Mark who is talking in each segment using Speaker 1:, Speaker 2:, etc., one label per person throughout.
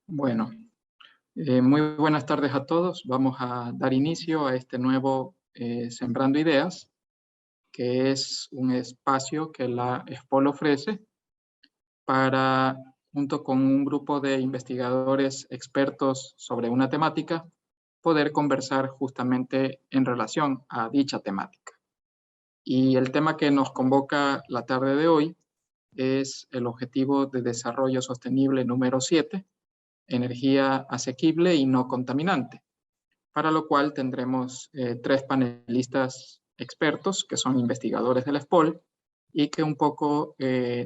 Speaker 1: Bueno, muy buenas tardes a todos. Vamos a dar inicio a este nuevo Sembrando Ideas, que es un espacio que la SPOL ofrece para, junto con un grupo de investigadores expertos sobre una temática, poder conversar justamente en relación a dicha temática. Y el tema que nos convoca la tarde de hoy es el Objetivo de Desarrollo Sostenible número 7, energía asequible y no contaminante, para lo cual tendremos 3 panelistas expertos que son investigadores del SPOL y que un poco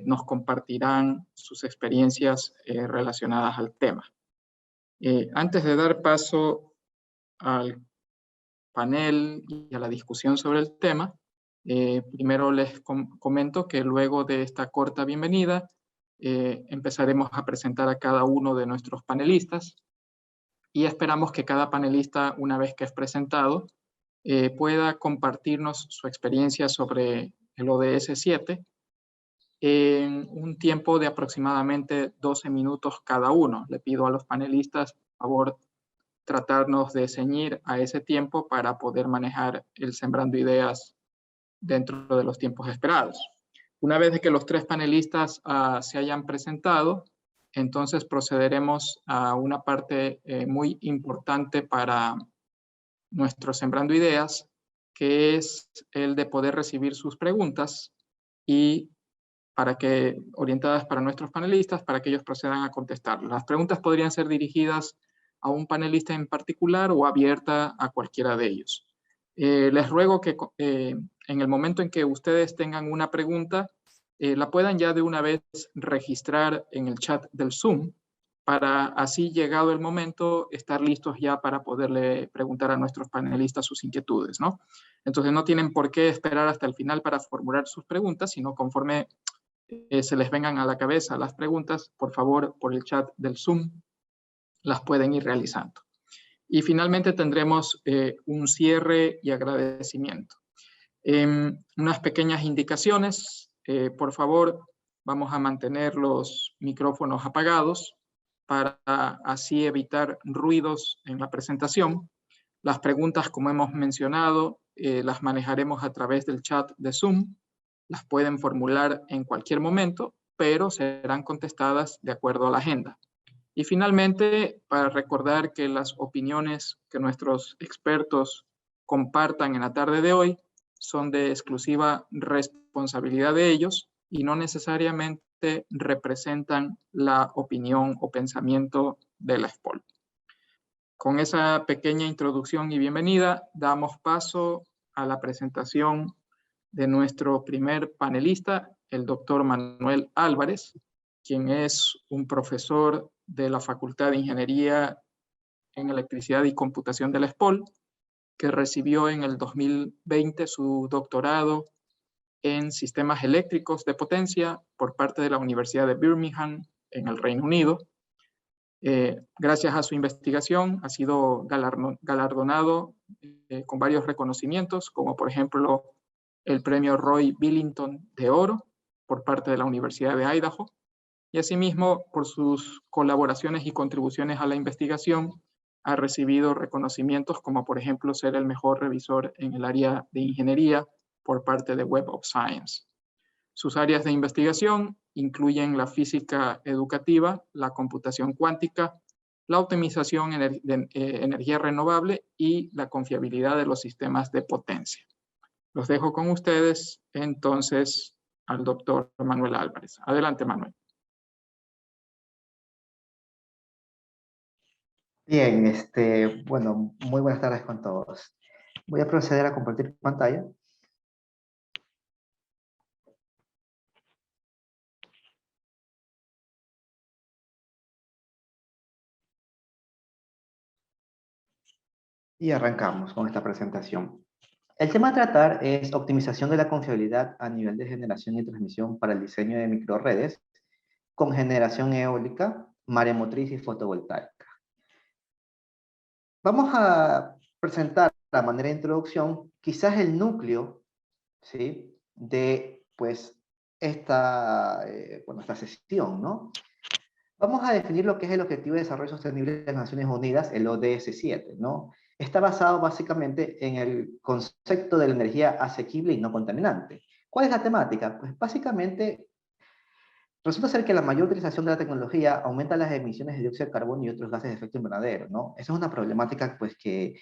Speaker 1: nos compartirán sus experiencias relacionadas al tema. Antes de dar paso al panel y a la discusión sobre el tema, primero les comento que luego de esta corta bienvenida empezaremos a presentar a cada uno de nuestros panelistas y esperamos que cada panelista, una vez que es presentado, pueda compartirnos su experiencia sobre el ODS 7 en un tiempo de aproximadamente 12 minutos cada uno. Le pido a los panelistas, por favor, tratarnos de ceñir a ese tiempo para poder manejar el Sembrando Ideas dentro de los tiempos esperados. Una vez que los 3 panelistas se hayan presentado, entonces procederemos a una parte muy importante para nuestro Sembrando Ideas, que es el de poder recibir sus preguntas y orientadas para nuestros panelistas, para que ellos procedan a contestar. Las preguntas podrían ser dirigidas a un panelista en particular o abierta a cualquiera de ellos. Les ruego que en el momento en que ustedes tengan una pregunta, la puedan ya de una vez registrar en el chat del Zoom, para así, llegado el momento, estar listos ya para poderle preguntar a nuestros panelistas sus inquietudes, ¿no? Entonces no tienen por qué esperar hasta el final para formular sus preguntas, sino conforme se les vengan a la cabeza las preguntas, por favor, por el chat del Zoom, las pueden ir realizando. Y finalmente tendremos un cierre y agradecimiento. Unas pequeñas indicaciones. Por favor, vamos a mantener los micrófonos apagados para así evitar ruidos en la presentación. Las preguntas, como hemos mencionado, las manejaremos a través del chat de Zoom. Las pueden formular en cualquier momento, pero serán contestadas de acuerdo a la agenda. Y finalmente, para recordar que las opiniones que nuestros expertos compartan en la tarde de hoy son de exclusiva responsabilidad de ellos y no necesariamente representan la opinión o pensamiento de la SPOL. Con esa pequeña introducción y bienvenida, damos paso a la presentación de nuestro primer panelista, el doctor Manuel Álvarez, quien es un profesor de la Facultad de Ingeniería en Electricidad y Computación de la SPOL, que recibió en el 2020 su doctorado en sistemas eléctricos de potencia por parte de la Universidad de Birmingham en el Reino Unido. Gracias a su investigación ha sido galardonado con varios reconocimientos, como por ejemplo el premio Roy Billington de Oro por parte de la Universidad de Idaho, y asimismo por sus colaboraciones y contribuciones a la investigación ha recibido reconocimientos como por ejemplo ser el mejor revisor en el área de ingeniería por parte de Web of Science. Sus áreas de investigación incluyen la física educativa, la computación cuántica, la optimización de energía renovable y la confiabilidad de los sistemas de potencia. Los dejo con ustedes entonces al doctor Manuel Álvarez. Adelante, Manuel.
Speaker 2: Bien, bueno, muy buenas tardes con todos. Voy a proceder a compartir pantalla. Y arrancamos con esta presentación. El tema a tratar es optimización de la confiabilidad a nivel de generación y transmisión para el diseño de microredes con generación eólica, maremotriz y fotovoltaica. Vamos a presentar a manera de introducción quizás el núcleo, ¿sí?, de pues esta sesión, ¿no? Vamos a definir lo que es el Objetivo de Desarrollo Sostenible de las Naciones Unidas, el ODS 7, ¿no? Está basado básicamente en el concepto de la energía asequible y no contaminante. ¿Cuál es la temática? Pues básicamente resulta ser que la mayor utilización de la tecnología aumenta las emisiones de dióxido de carbono y otros gases de efecto invernadero, ¿no? Esa es una problemática pues, que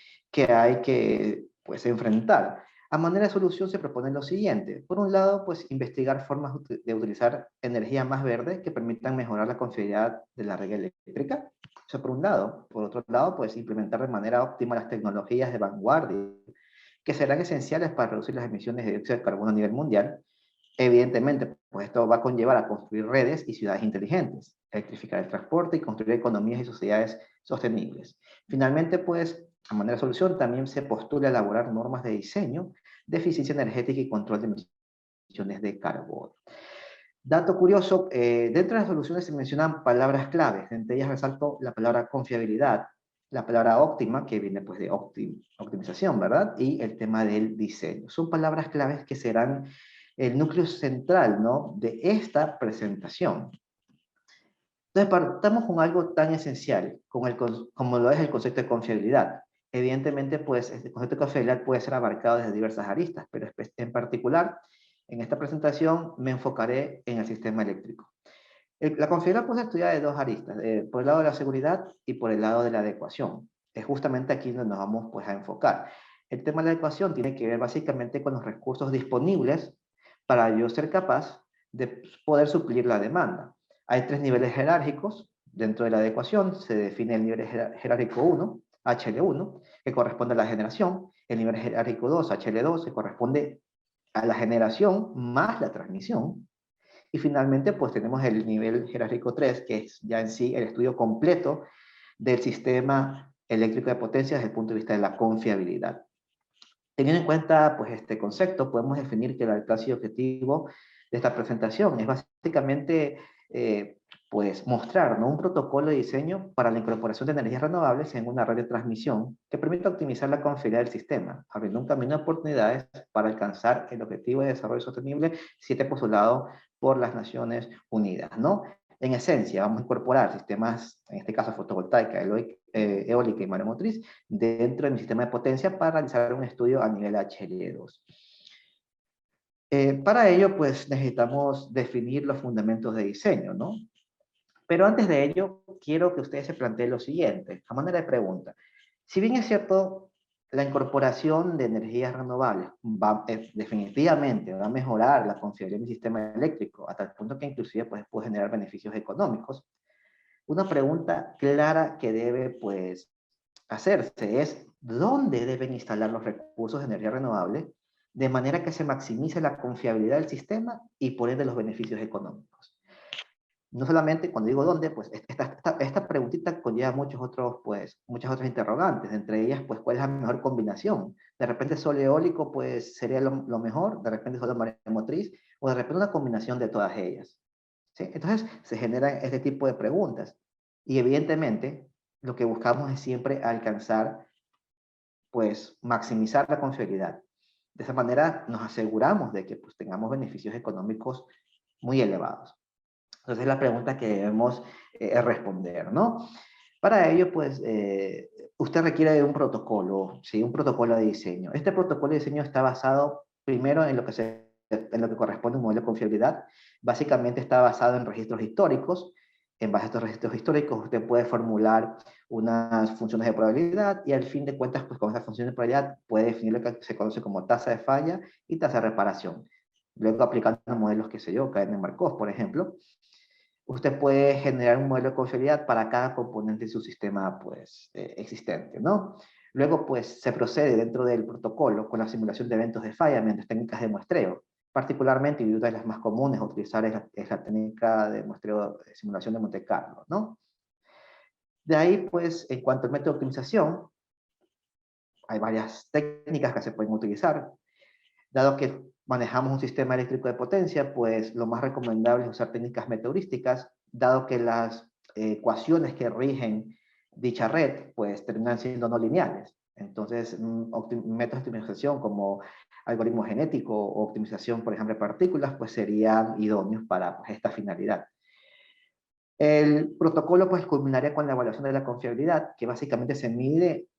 Speaker 2: hay que pues, enfrentar. A manera de solución se propone lo siguiente. Por un lado, pues investigar formas de utilizar energía más verde que permitan mejorar la confiabilidad de la red eléctrica. Eso por un lado. Por otro lado, pues implementar de manera óptima las tecnologías de vanguardia que serán esenciales para reducir las emisiones de dióxido de carbono a nivel mundial. Evidentemente, pues esto va a conllevar a construir redes y ciudades inteligentes, electrificar el transporte y construir economías y sociedades sostenibles. Finalmente, pues, a manera de solución, también se postula elaborar normas de diseño de eficiencia energética y control de emisiones de carbono. Dato curioso, dentro de las soluciones se mencionan palabras claves, entre ellas resalto la palabra confiabilidad, la palabra óptima, que viene pues de optimización, ¿verdad? Y el tema del diseño. Son palabras claves que serán el núcleo central, ¿no? De esta presentación. Entonces, partamos con algo tan esencial como lo es el concepto de confiabilidad. Evidentemente, pues, este concepto de confiabilidad puede ser abarcado desde diversas aristas, pero en particular, en esta presentación me enfocaré en el sistema eléctrico. La confiabilidad puede ser estudiada de dos aristas, por el lado de la seguridad y por el lado de la adecuación. Es justamente aquí donde nos vamos pues, a enfocar. El tema de la adecuación tiene que ver básicamente con los recursos disponibles para yo ser capaz de poder suplir la demanda. Hay tres niveles jerárquicos dentro de la adecuación. Se define el nivel jerárquico 1, HL1, que corresponde a la generación. El nivel jerárquico 2, HL2, que corresponde a la generación más la transmisión. Y finalmente, pues tenemos el nivel jerárquico 3, que es ya en sí el estudio completo del sistema eléctrico de potencia desde el punto de vista de la confiabilidad. Teniendo en cuenta pues, este concepto, podemos definir que el alcance y objetivo de esta presentación es básicamente pues, mostrar, ¿no?, un protocolo de diseño para la incorporación de energías renovables en una red de transmisión que permita optimizar la confiabilidad del sistema, abriendo un camino de oportunidades para alcanzar el objetivo de desarrollo sostenible 7 postulado por las Naciones Unidas, ¿no? En esencia, vamos a incorporar sistemas, en este caso fotovoltaica, eólica y maremotriz, dentro de mi sistema de potencia para realizar un estudio a nivel HL2. Para ello, pues necesitamos definir los fundamentos de diseño, ¿no? Pero antes de ello, quiero que ustedes se planteen lo siguiente, a manera de pregunta. Si bien es cierto, la incorporación de energías renovables definitivamente va a mejorar la confiabilidad de mi sistema eléctrico, hasta el punto que inclusive pues, puede generar beneficios económicos, una pregunta clara que debe pues, hacerse es dónde deben instalar los recursos de energía renovable de manera que se maximice la confiabilidad del sistema y por ende los beneficios económicos. No solamente cuando digo dónde, pues esta preguntita conlleva muchas otras interrogantes, entre ellas, pues, ¿cuál es la mejor combinación? De repente sol eólico, pues, sería lo mejor, de repente sol maremotriz, o de repente una combinación de todas ellas. ¿Sí? Entonces, se generan este tipo de preguntas. Y evidentemente, lo que buscamos es siempre alcanzar, pues, maximizar la confiabilidad. De esa manera, nos aseguramos de que pues, tengamos beneficios económicos muy elevados. Entonces, es la pregunta que debemos responder, ¿no? Para ello, pues, usted requiere de un protocolo, ¿sí? Un protocolo de diseño. Este protocolo de diseño está basado primero en lo que corresponde a un modelo de confiabilidad. Básicamente está basado en registros históricos. En base a estos registros históricos, usted puede formular unas funciones de probabilidad y al fin de cuentas, pues con esas funciones de probabilidad puede definir lo que se conoce como tasa de falla y tasa de reparación. Luego, aplicando modelos, qué sé yo, cadena de Markov, por ejemplo, usted puede generar un modelo de confiabilidad para cada componente de su sistema pues, existente, ¿no? Luego, pues, se procede dentro del protocolo con la simulación de eventos de falla mediante técnicas de muestreo. Particularmente, y una de las más comunes a utilizar es la técnica de muestreo de simulación de Monte Carlo, ¿no? De ahí, pues, en cuanto al método de optimización, hay varias técnicas que se pueden utilizar. Dado que manejamos un sistema eléctrico de potencia, pues lo más recomendable es usar técnicas meteorísticas, dado que las ecuaciones que rigen dicha red, pues terminan siendo no lineales. Entonces, métodos de optimización como algoritmo genético o optimización, por ejemplo, de partículas, pues serían idóneos para pues, esta finalidad. El protocolo pues culminaría con la evaluación de la confiabilidad, que básicamente se mide,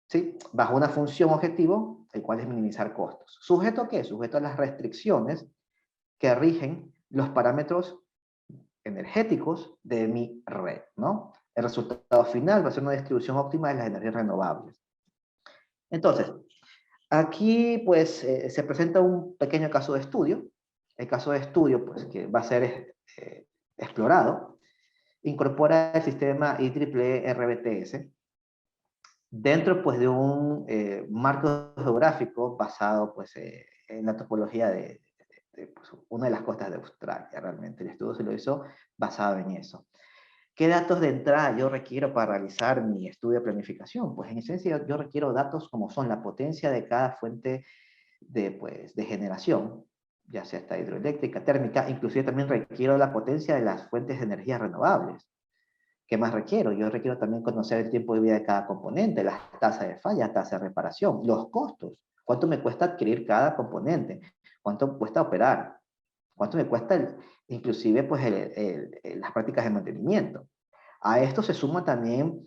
Speaker 2: ¿sí?, bajo una función objetivo, el cual es minimizar costos. ¿Sujeto a qué? Sujeto a las restricciones que rigen los parámetros energéticos de mi red, ¿no? El resultado final va a ser una distribución óptima de las energías renovables. Entonces, aquí pues se presenta un pequeño caso de estudio. El caso de estudio pues que va a ser explorado incorpora el sistema IEEE RBTS dentro pues de un marco geográfico basado pues en la topología de pues, una de las costas de Australia realmente. El estudio se lo hizo basado en eso. ¿Qué datos de entrada yo requiero para realizar mi estudio de planificación? Pues en esencia yo requiero datos como son la potencia de cada fuente pues, de generación, ya sea esta hidroeléctrica, térmica, inclusive también requiero la potencia de las fuentes de energías renovables. ¿Qué más requiero? Yo requiero también conocer el tiempo de vida de cada componente, las tasas de falla, tasas de reparación, los costos, cuánto me cuesta adquirir cada componente, cuánto cuesta operar, cuánto me cuesta inclusive pues las prácticas de mantenimiento. A esto se suma también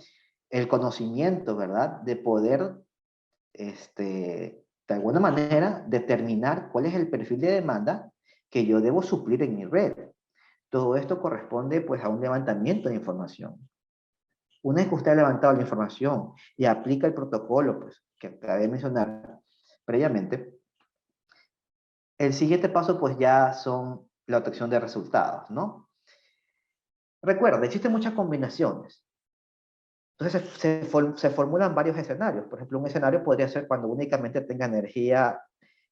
Speaker 2: el conocimiento, ¿verdad? De poder, de alguna manera, determinar cuál es el perfil de demanda que yo debo suplir en mi red. Todo esto corresponde pues a un levantamiento de información. Una vez que usted ha levantado la información y aplica el protocolo pues, que acabé de mencionar previamente, el siguiente paso pues ya son la obtención de resultados, ¿no? Recuerda, existen muchas combinaciones. Entonces se formulan varios escenarios. Por ejemplo, un escenario podría ser cuando únicamente tenga energía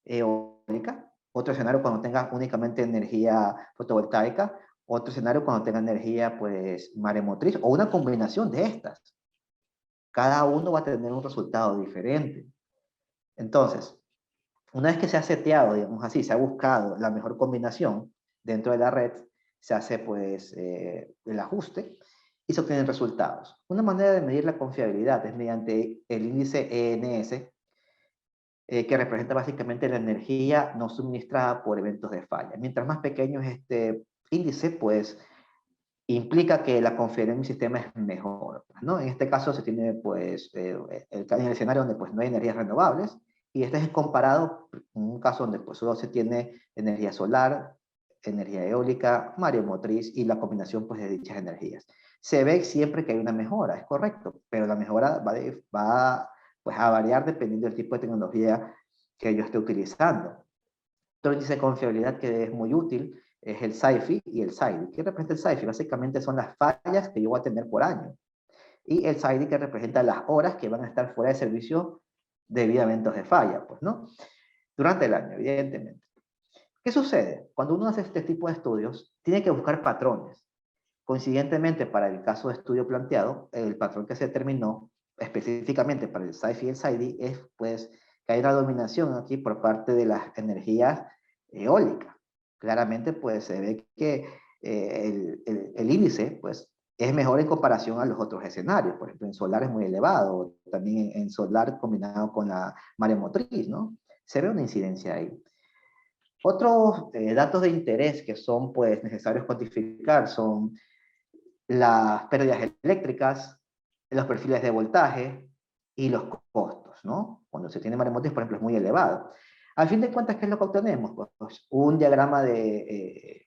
Speaker 2: eólica, otro escenario cuando tenga únicamente energía fotovoltaica, otro escenario cuando tenga energía pues maremotriz o una combinación de estas. Cada uno va a tener un resultado diferente. Entonces, una vez que se ha seteado, digamos así, se ha buscado la mejor combinación dentro de la red, se hace pues el ajuste y se obtienen resultados. Una manera de medir la confiabilidad es mediante el índice ENS, que representa básicamente la energía no suministrada por eventos de falla. Mientras más pequeño es este índice, pues implica que la confiabilidad en mi sistema es mejor, ¿no? En este caso se tiene, pues, en el escenario donde pues, no hay energías renovables, y este es comparado en un caso donde pues, solo se tiene energía solar, energía eólica, mareomotriz y la combinación pues, de dichas energías. Se ve siempre que hay una mejora, es correcto, pero la mejora va pues, a variar dependiendo del tipo de tecnología que yo esté utilizando. Otro índice de confiabilidad que es muy útil es el SAIFI y el SAIDI. ¿Qué representa el SAIFI? Básicamente son las fallas que yo voy a tener por año. Y el SAIDI que representa las horas que van a estar fuera de servicio debido a eventos de falla, pues, ¿no? Durante el año, evidentemente. ¿Qué sucede? Cuando uno hace este tipo de estudios, tiene que buscar patrones. Coincidentemente, para el caso de estudio planteado, el patrón que se determinó específicamente para el SAIFI y el SAIDI es, pues, que hay una dominación aquí por parte de las energías eólicas. Claramente, pues, se ve que el índice, pues, es mejor en comparación a los otros escenarios. Por ejemplo, en solar es muy elevado, también en solar combinado con la maremotriz, ¿no? Se ve una incidencia ahí. Otros datos de interés que son, pues, necesarios cuantificar son las pérdidas eléctricas, los perfiles de voltaje y los costos, ¿no? Cuando se tiene maremotriz, por ejemplo, es muy elevado. Al fin de cuentas, ¿qué es lo que obtenemos? Pues un diagrama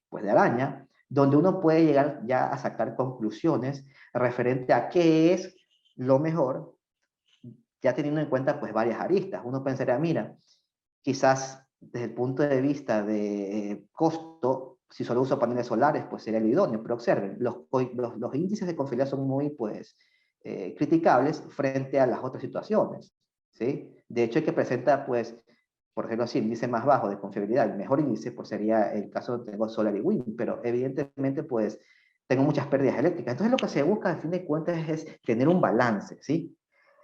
Speaker 2: pues de araña, donde uno puede llegar ya a sacar conclusiones referente a qué es lo mejor, ya teniendo en cuenta pues varias aristas. Uno pensaría, mira, quizás desde el punto de vista de costo, si solo uso paneles solares, pues sería lo idóneo, pero observen, los índices de confiabilidad son muy, pues, criticables frente a las otras situaciones, ¿sí? De hecho, el que presenta, pues, por ejemplo, así, el índice más bajo de confiabilidad, el mejor índice, pues sería el caso donde tengo solar y wind, pero evidentemente, pues, tengo muchas pérdidas eléctricas. Entonces, lo que se busca, a fin de cuentas, es tener un balance, ¿sí?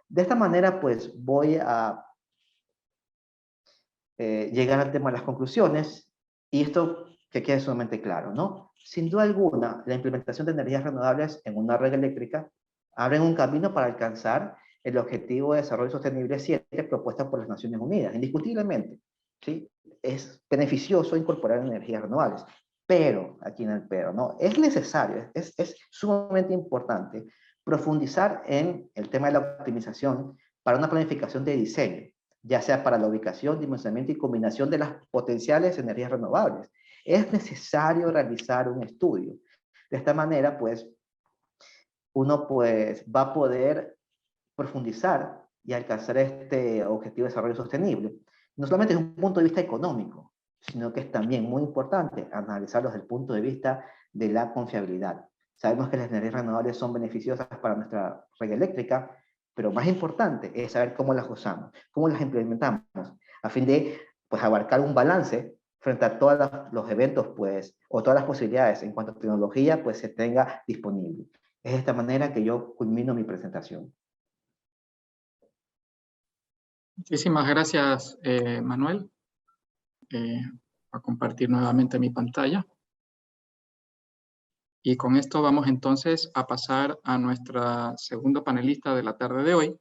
Speaker 2: De esta manera, pues, voy a llegar al tema de las conclusiones, y esto que quede sumamente claro, ¿no? Sin duda alguna, la implementación de energías renovables en una red eléctrica abre un camino para alcanzar el Objetivo de Desarrollo Sostenible 7 propuesta por las Naciones Unidas. Indiscutiblemente, ¿sí? Es beneficioso incorporar energías renovables. Pero, aquí en el pero, ¿no? Es necesario, es sumamente importante profundizar en el tema de la optimización para una planificación de diseño, ya sea para la ubicación, dimensionamiento y combinación de las potenciales energías renovables. Es necesario realizar un estudio. De esta manera, pues, uno pues va a poder profundizar y alcanzar este objetivo de desarrollo sostenible. No solamente desde un punto de vista económico, sino que es también muy importante analizarlo desde el punto de vista de la confiabilidad. Sabemos que las energías renovables son beneficiosas para nuestra red eléctrica, pero más importante es saber cómo las usamos, cómo las implementamos, a fin de pues, abarcar un balance frente a todos los eventos pues, o todas las posibilidades en cuanto a tecnología pues, se tenga disponible. Es de esta manera que yo culmino mi presentación.
Speaker 1: Muchísimas gracias, Manuel. A compartir nuevamente mi pantalla. Y con esto vamos entonces a pasar a nuestra segunda panelista de la tarde de hoy.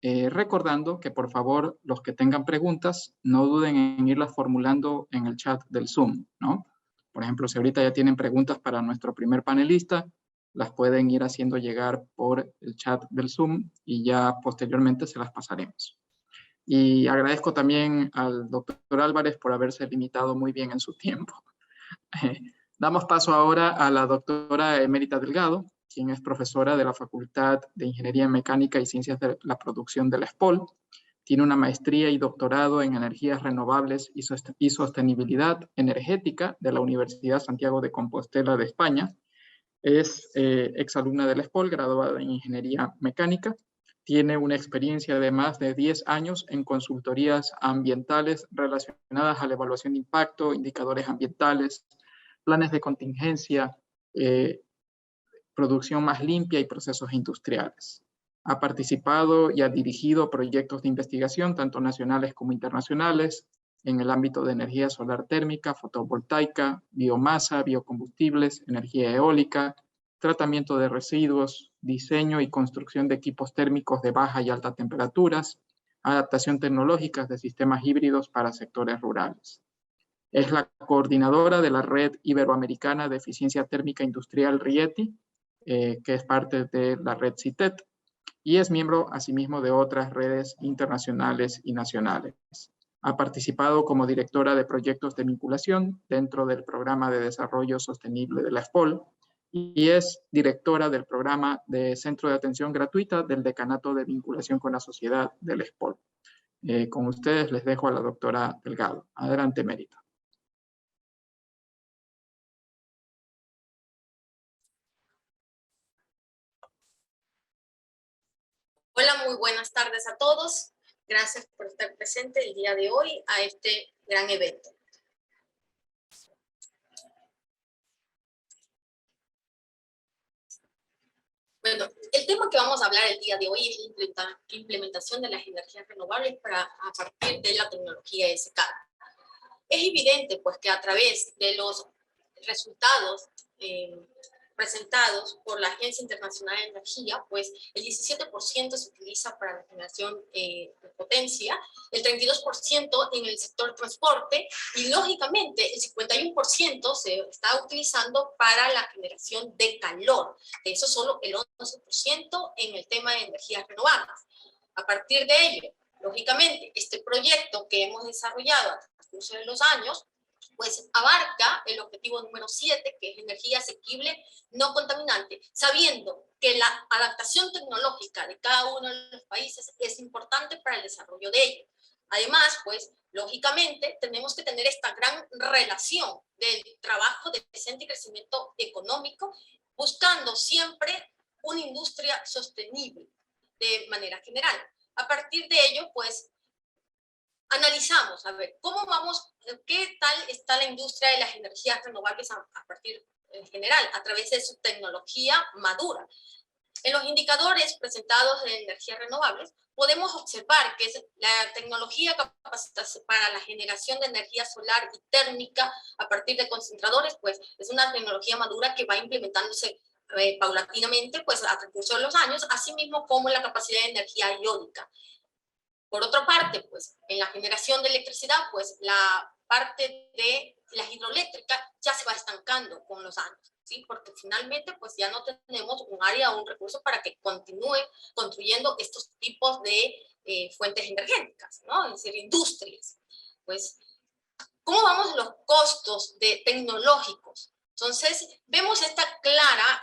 Speaker 1: Recordando que por favor los que tengan preguntas no duden en irlas formulando en el chat del Zoom, ¿no? Por ejemplo, si ahorita ya tienen preguntas para nuestro primer panelista, las pueden ir haciendo llegar por el chat del Zoom y ya posteriormente se las pasaremos. Y agradezco también al doctor Álvarez por haberse limitado muy bien en su tiempo. Damos paso ahora a la doctora Emérita Delgado, quien es profesora de la Facultad de Ingeniería Mecánica y Ciencias de la Producción de la ESPOL. Tiene una maestría y doctorado en energías renovables y sostenibilidad energética de la Universidad Santiago de Compostela de España. Es exalumna de la ESPOL, graduada en Ingeniería Mecánica. Tiene una experiencia de más de 10 años en consultorías ambientales relacionadas a la evaluación de impacto, indicadores ambientales, planes de contingencia, producción más limpia y procesos industriales. Ha participado y ha dirigido proyectos de investigación, tanto nacionales como internacionales, en el ámbito de energía solar térmica, fotovoltaica, biomasa, biocombustibles, energía eólica, tratamiento de residuos, diseño y construcción de equipos térmicos de baja y alta temperaturas, adaptación tecnológica de sistemas híbridos para sectores rurales. Es la coordinadora de la Red Iberoamericana de Eficiencia Térmica Industrial RIETI, que es parte de la red CITET, y es miembro asimismo de otras redes internacionales y nacionales. Ha participado como directora de proyectos de vinculación dentro del Programa de Desarrollo Sostenible de la ESPOL y es directora del Programa de Centro de Atención Gratuita del Decanato de Vinculación con la Sociedad de la ESPOL. Con ustedes les dejo a la doctora Delgado. Adelante, Mérita.
Speaker 3: Hola, muy buenas tardes a todos. Gracias por estar presente el día de hoy a este gran evento. Bueno, el tema que vamos a hablar el día de hoy es la implementación de las energías renovables a partir de la tecnología escala. Es evidente pues, que a través de los resultados presentados por la Agencia Internacional de Energía, pues el 17% se utiliza para la generación de potencia, el 32% en el sector transporte y lógicamente el 51% se está utilizando para la generación de calor. De eso solo el 11% en el tema de energías renovables. A partir de ello, lógicamente, este proyecto que hemos desarrollado a través de los años pues abarca el objetivo número 7, que es energía asequible, no contaminante, sabiendo que la adaptación tecnológica de cada uno de los países es importante para el desarrollo de ello. Además, pues, lógicamente, tenemos que tener esta gran relación del trabajo decente y crecimiento económico, buscando siempre una industria sostenible de manera general. A partir de ello, pues, analizamos, a ver, ¿cómo vamos, qué tal está la industria de las energías renovables a partir en general, a través de su tecnología madura? En los indicadores presentados de energías renovables, podemos observar que la tecnología para la generación de energía solar y térmica a partir de concentradores, pues es una tecnología madura que va implementándose paulatinamente, pues a transcurso de los años, así mismo como la capacidad de energía iónica. Por otra parte, pues, en la generación de electricidad, pues, la parte de las hidroeléctricas ya se va estancando con los años, ¿sí? Porque finalmente pues ya no tenemos un área o un recurso para que continúe construyendo estos tipos de fuentes energéticas, ¿no? Es decir, industrias. Pues, ¿cómo vamos a los costos tecnológicos? Entonces, vemos esta clara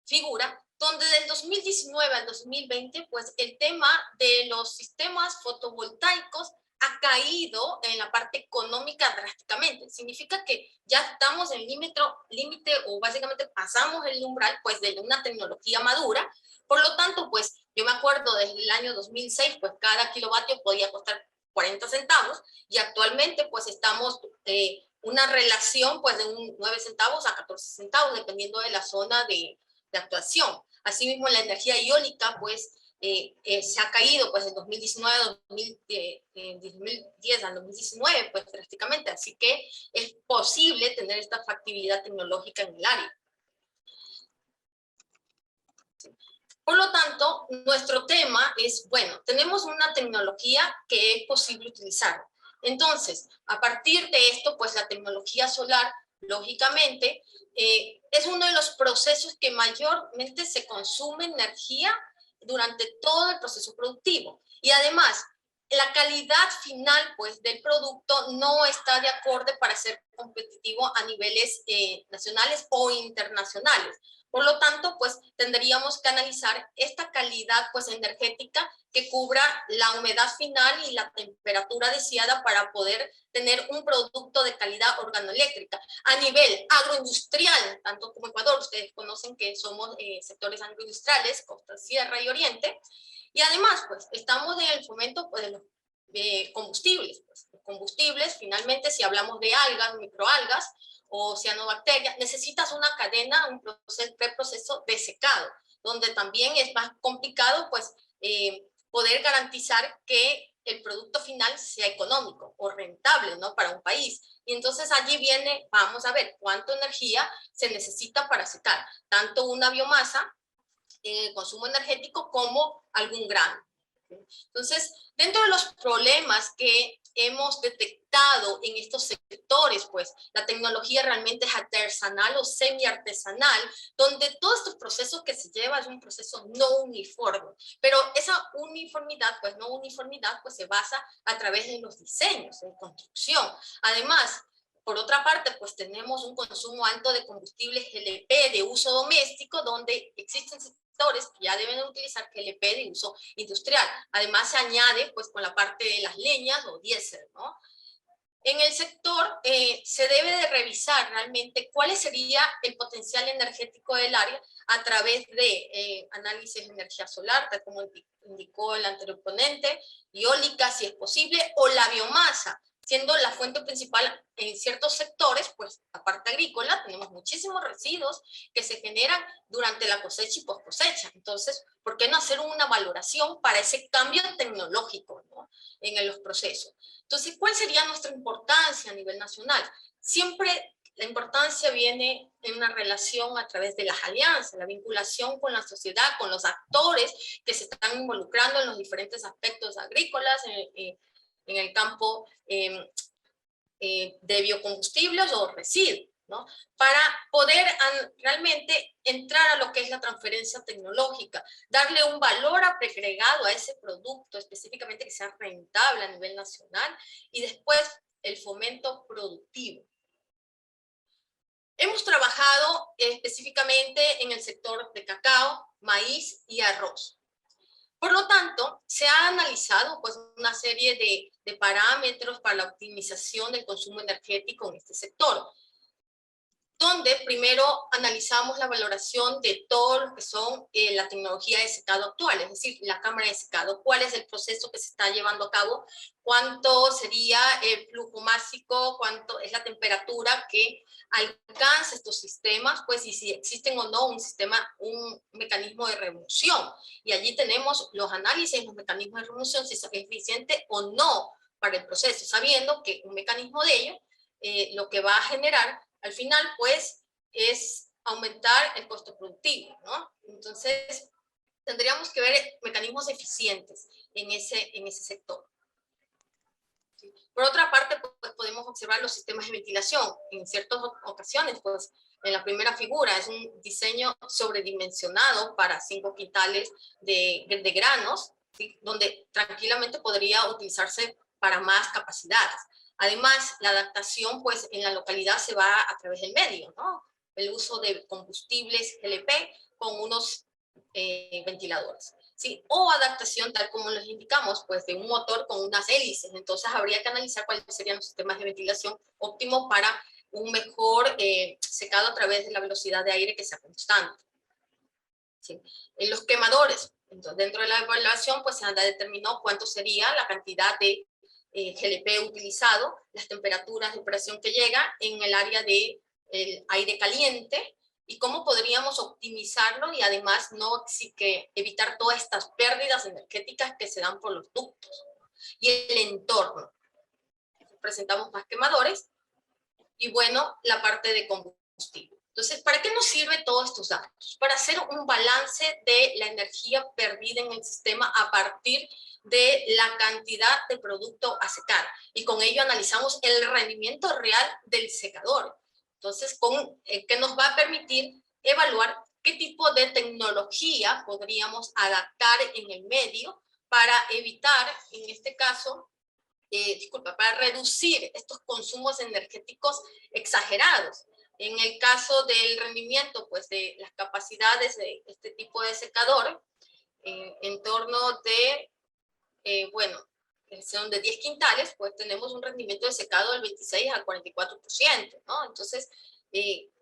Speaker 3: figura donde del 2019 al 2020, pues el tema de los sistemas fotovoltaicos ha caído en la parte económica drásticamente. Significa que ya estamos en límite o básicamente pasamos el umbral pues de una tecnología madura. Por lo tanto, pues yo me acuerdo desde el año 2006, pues cada kilovatio podía costar 40 centavos y actualmente pues estamos una relación pues de 9 centavos a 14 centavos dependiendo de la zona de actuación. Asimismo, la energía eólica, pues, se ha caído, pues, en 2019, 2010 al 2019, pues, drásticamente. Así que es posible tener esta factibilidad tecnológica en el área. Por lo tanto, nuestro tema es, bueno, tenemos una tecnología que es posible utilizar. Entonces, a partir de esto, pues, la tecnología solar, lógicamente, es uno de los procesos que mayormente se consume energía durante todo el proceso productivo. Y además, la calidad final pues, del producto no está de acorde para ser competitivo a niveles nacionales o internacionales. Por lo tanto, pues tendríamos que analizar esta calidad pues, energética que cubra la humedad final y la temperatura deseada para poder tener un producto de calidad organoeléctrica. A nivel agroindustrial, tanto como Ecuador, ustedes conocen que somos sectores agroindustriales, costa, sierra y oriente, y además, pues, estamos en el fomento pues, de los combustibles. Pues. Los combustibles, finalmente, si hablamos de algas, microalgas, o cianobacterias, necesitas una cadena, un preproceso de secado, donde también es más complicado pues, poder garantizar que el producto final sea económico o rentable, ¿no? Para un país. Y entonces allí viene, vamos a ver cuánta energía se necesita para secar, tanto una biomasa, consumo energético, como algún grano. Entonces, dentro de los problemas que hemos detectado en estos sectores, pues la tecnología realmente es artesanal o semi-artesanal, donde todos estos procesos que se llevan es un proceso no uniforme, pero esa uniformidad, pues se basa a través de los diseños, de construcción. Además, por otra parte, pues tenemos un consumo alto de combustibles GLP de uso doméstico, donde existen sectores que ya deben utilizar GLP de uso industrial. Además, se añade pues con la parte de las leñas o diésel, ¿no? En el sector se debe de revisar realmente cuál sería el potencial energético del área a través de análisis de energía solar, tal como indicó el anterior ponente, eólica si es posible, o la biomasa, siendo la fuente principal en ciertos sectores, pues aparte agrícola, tenemos muchísimos residuos que se generan durante la cosecha y post cosecha. Entonces, ¿por qué no hacer una valoración para ese cambio tecnológico, ¿no? En los procesos? Entonces, ¿cuál sería nuestra importancia a nivel nacional? Siempre la importancia viene en una relación a través de las alianzas, la vinculación con la sociedad, con los actores que se están involucrando en los diferentes aspectos agrícolas, en el campo de biocombustibles o residuos, ¿no? Para poder realmente entrar a lo que es la transferencia tecnológica, darle un valor agregado a ese producto, específicamente que sea rentable a nivel nacional, y después el fomento productivo. Hemos trabajado específicamente en el sector de cacao, maíz y arroz. Por lo tanto, se ha analizado pues, una serie de parámetros para la optimización del consumo energético en este sector, donde primero analizamos la valoración de todo lo que son la tecnología de secado actual, es decir, la cámara de secado, cuál es el proceso que se está llevando a cabo, cuánto sería el flujo máximo, cuánto es la temperatura que alcanza estos sistemas, pues y si existen o no un mecanismo de remoción. Y allí tenemos los análisis, los mecanismos de remoción, si es eficiente o no para el proceso, sabiendo que un mecanismo de ello lo que va a generar al final, pues, es aumentar el costo productivo, ¿no? Entonces, tendríamos que ver mecanismos eficientes en ese sector. ¿sí? Por otra parte, pues, podemos observar los sistemas de ventilación. En ciertas ocasiones, pues, en la primera figura es un diseño sobredimensionado para 5 quintales de granos, ¿sí? Donde tranquilamente podría utilizarse para más capacidades. Además, la adaptación, pues, en la localidad se va a través del medio, ¿no? El uso de combustibles GLP con unos ventiladores, ¿sí? O adaptación, tal como les indicamos, pues, de un motor con unas hélices. Entonces, habría que analizar cuáles serían los sistemas de ventilación óptimos para un mejor secado a través de la velocidad de aire que sea constante, ¿sí? En los quemadores, entonces, dentro de la evaluación, pues, se determinó cuánto sería la cantidad de GLP utilizado, las temperaturas de operación que llega en el área del aire caliente y cómo podríamos optimizarlo y además no que evitar todas estas pérdidas energéticas que se dan por los ductos. Y el entorno. Presentamos más quemadores y bueno, la parte de combustible. Entonces, ¿para qué nos sirve todos estos datos? Para hacer un balance de la energía perdida en el sistema a partir de la cantidad de producto a secar. Y con ello analizamos el rendimiento real del secador. Entonces, ¿qué nos va a permitir evaluar qué tipo de tecnología podríamos adaptar en el medio para evitar, en este caso, para reducir estos consumos energéticos exagerados. En el caso del rendimiento, pues de las capacidades de este tipo de secador, en torno de, bueno, son de 10 quintales, pues tenemos un rendimiento de secado del 26 al 44%, ¿no? Entonces,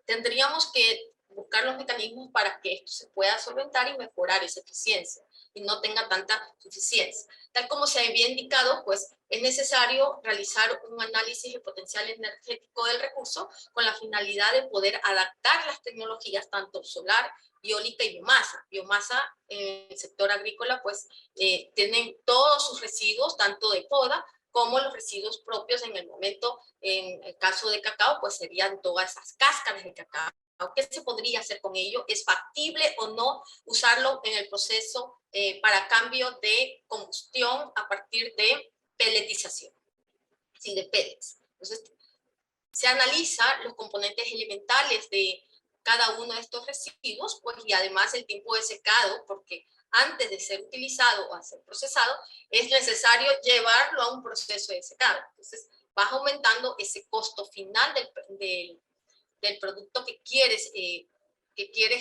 Speaker 3: tendríamos que buscar los mecanismos para que esto se pueda solventar y mejorar esa eficiencia y no tenga tanta suficiencia. Tal como se había indicado, pues es necesario realizar un análisis de potencial energético del recurso con la finalidad de poder adaptar las tecnologías, tanto solar, eólica y biomasa. Biomasa en el sector agrícola, pues tienen todos sus residuos, tanto de poda como los residuos propios en el momento, en el caso de cacao, pues serían todas esas cáscaras de cacao. ¿Qué se podría hacer con ello? ¿Es factible o no usarlo en el proceso para cambio de combustión a partir de pelletización? Sí, de pellets. Entonces, se analiza los componentes elementales de cada uno de estos residuos, pues, y además el tiempo de secado, porque antes de ser utilizado o a ser procesado, es necesario llevarlo a un proceso de secado. Entonces, vas aumentando ese costo final del producto que quieres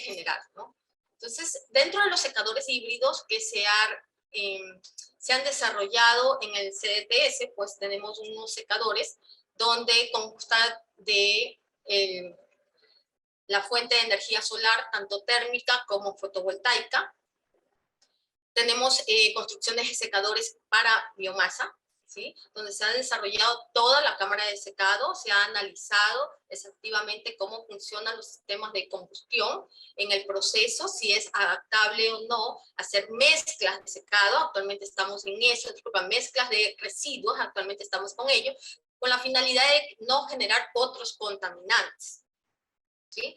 Speaker 3: generar, ¿no? Entonces, dentro de los secadores híbridos que se han desarrollado en el CDTS, pues tenemos unos secadores donde consta de la fuente de energía solar, tanto térmica como fotovoltaica. Tenemos construcciones de secadores para biomasa, ¿sí? Donde se ha desarrollado toda la cámara de secado, se ha analizado exactamente cómo funcionan los sistemas de combustión en el proceso, si es adaptable o no hacer mezclas de secado. Actualmente estamos en eso, mezclas de residuos, actualmente estamos con ello, con la finalidad de no generar otros contaminantes, ¿sí?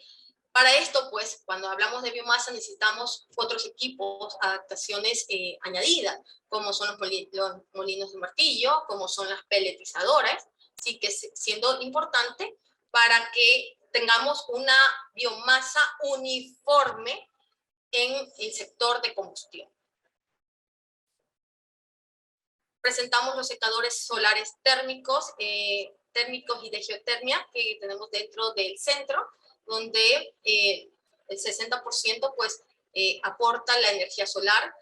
Speaker 3: Para esto, pues, cuando hablamos de biomasa necesitamos otros equipos, adaptaciones añadidas, como son los molinos de martillo, como son las pelletizadoras, sí, que siendo importante para que tengamos una biomasa uniforme en el sector de combustión. Presentamos los secadores solares térmicos y de geotermia que tenemos dentro del centro, donde el 60% pues aporta la energía solar,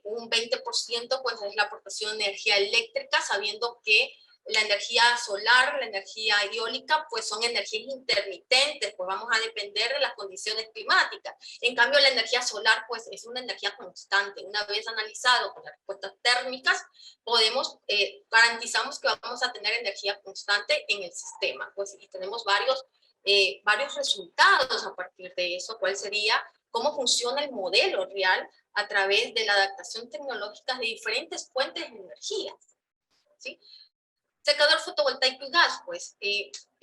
Speaker 3: un 20% pues es la aportación de energía eléctrica, sabiendo que la energía solar, la energía eólica, pues son energías intermitentes, pues vamos a depender de las condiciones climáticas. En cambio, la energía solar, pues es una energía constante. Una vez analizado con las respuestas térmicas, garantizamos que vamos a tener energía constante en el sistema, pues, y tenemos varios resultados a partir de eso. ¿Cuál sería? ¿Cómo funciona el modelo real a través de la adaptación tecnológica de diferentes fuentes de energía? ¿Sí? Secador fotovoltaico y gas, pues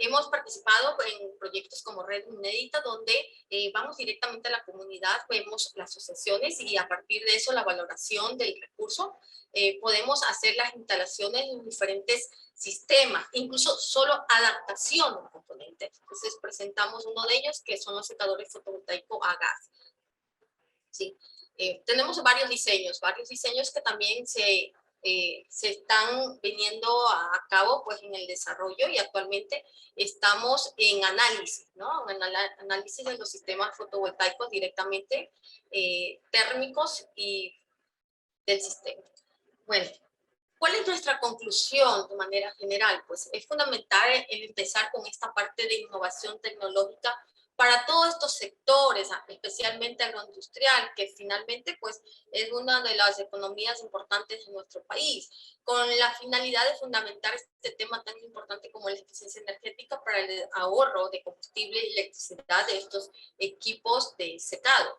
Speaker 3: Hemos participado en proyectos como Red Inédita, donde vamos directamente a la comunidad, vemos las asociaciones y a partir de eso la valoración del recurso. Podemos hacer las instalaciones en diferentes sistemas, incluso solo adaptación de componentes. Entonces presentamos uno de ellos, que son los secadores fotovoltaicos a gas. ¿Sí? Tenemos varios diseños que también se están viniendo a cabo pues, en el desarrollo, y actualmente estamos en análisis, ¿no? En análisis de los sistemas fotovoltaicos directamente térmicos y del sistema. Bueno, ¿cuál es nuestra conclusión de manera general? Pues es fundamental empezar con esta parte de innovación tecnológica para todos estos sectores, especialmente agroindustrial, que finalmente pues, es una de las economías importantes de nuestro país, con la finalidad de fundamentar este tema tan importante como la eficiencia energética para el ahorro de combustible y electricidad de estos equipos de secado.